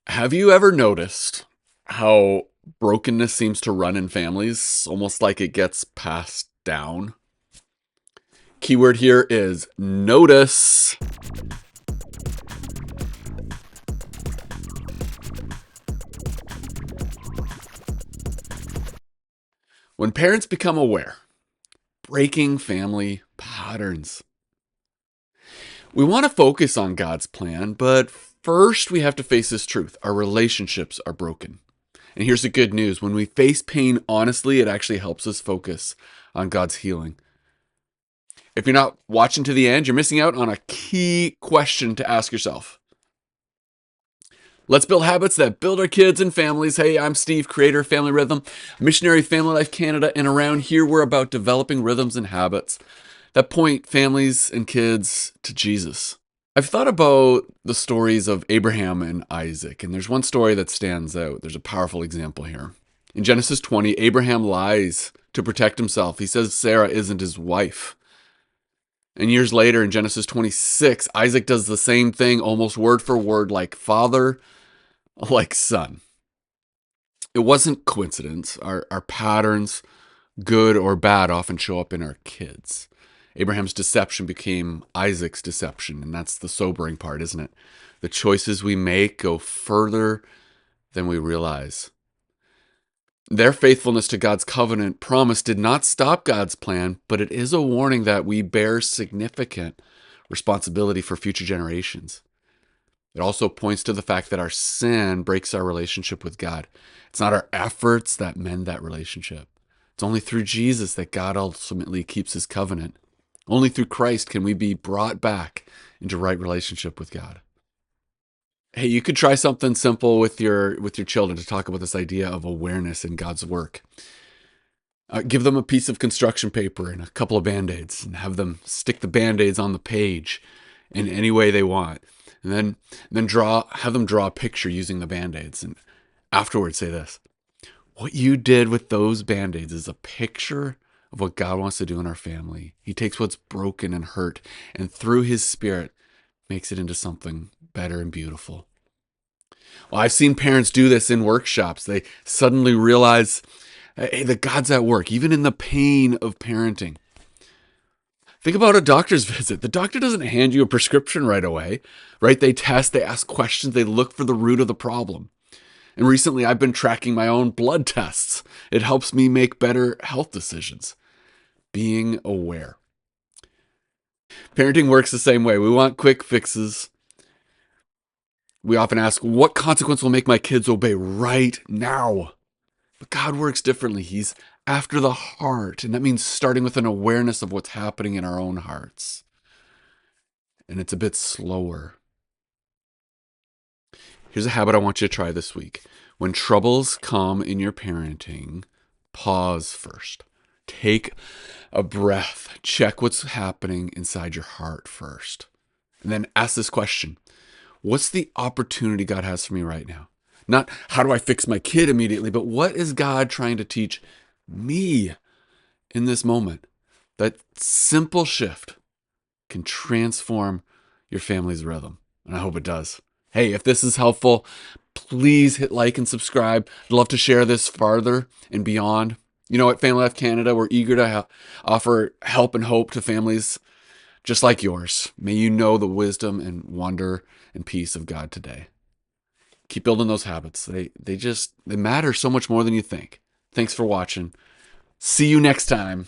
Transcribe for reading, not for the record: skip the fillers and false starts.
Have you ever noticed how brokenness seems to run in families, almost like it gets passed down? Keyword here is notice. When parents become aware, breaking family patterns. We want to focus on God's plan, but first we have to face this truth. Our relationships are broken. And here's the good news. When we face pain honestly, it actually helps us focus on God's healing. If you're not watching to the end, you're missing out on a key question to ask yourself. Let's build habits that build our kids and families. Hey, I'm Steve, creator of Family Rhythm, missionary of FamilyLife Canada, and around here we're about developing rhythms and habits that point families and kids to Jesus. I've thought about the stories of Abraham and Isaac, and there's one story that stands out. There's a powerful example here. In Genesis 20, Abraham lies to protect himself. He says Sarah isn't his wife. And years later, in Genesis 26, Isaac does the same thing, almost word for word, like father, like son. It wasn't coincidence. Our patterns, good or bad, often show up in our kids. Abraham's deception became Isaac's deception, and that's the sobering part, isn't it? The choices we make go further than we realize. Their faithfulness to God's covenant promise did not stop God's plan, but it is a warning that we bear significant responsibility for future generations. It also points to the fact that our sin breaks our relationship with God. It's not our efforts that mend that relationship. It's only through Jesus that God ultimately keeps his covenant. Only through Christ can we be brought back into right relationship with God. Hey, you could try something simple with your children to talk about this idea of awareness in God's work. Give them a piece of construction paper and a couple of Band-Aids and have them stick the Band-Aids on the page in any way they want. And then have them draw a picture using the Band-Aids. And afterwards say this: what you did with those Band-Aids is a picture of what God wants to do in our family. He takes what's broken and hurt, and through his Spirit makes it into something better and beautiful. Well, I've seen parents do this in workshops. They suddenly realize, hey, that God's at work, even in the pain of parenting. Think about a doctor's visit. The doctor doesn't hand you a prescription right away, right? They test, they ask questions, they look for the root of the problem. And recently I've been tracking my own blood tests. It helps me make better health decisions. Being aware. Parenting works the same way. We want quick fixes. We often ask, what consequence will make my kids obey right now? But God works differently. He's after the heart. And that means starting with an awareness of what's happening in our own hearts. And it's a bit slower. Here's a habit I want you to try this week. When troubles come in your parenting, pause first. Take a breath. Check what's happening inside your heart first. And then ask this question: what's the opportunity God has for me right now? Not how do I fix my kid immediately, but what is God trying to teach me in this moment? That simple shift can transform your family's rhythm. And I hope it does. Hey, if this is helpful, please hit like and subscribe. I'd love to share this farther and beyond. You know, at FamilyLife Canada, we're eager to offer help and hope to families just like yours. May you know the wisdom and wonder and peace of God today. Keep building those habits. They matter so much more than you think. Thanks for watching. See you next time.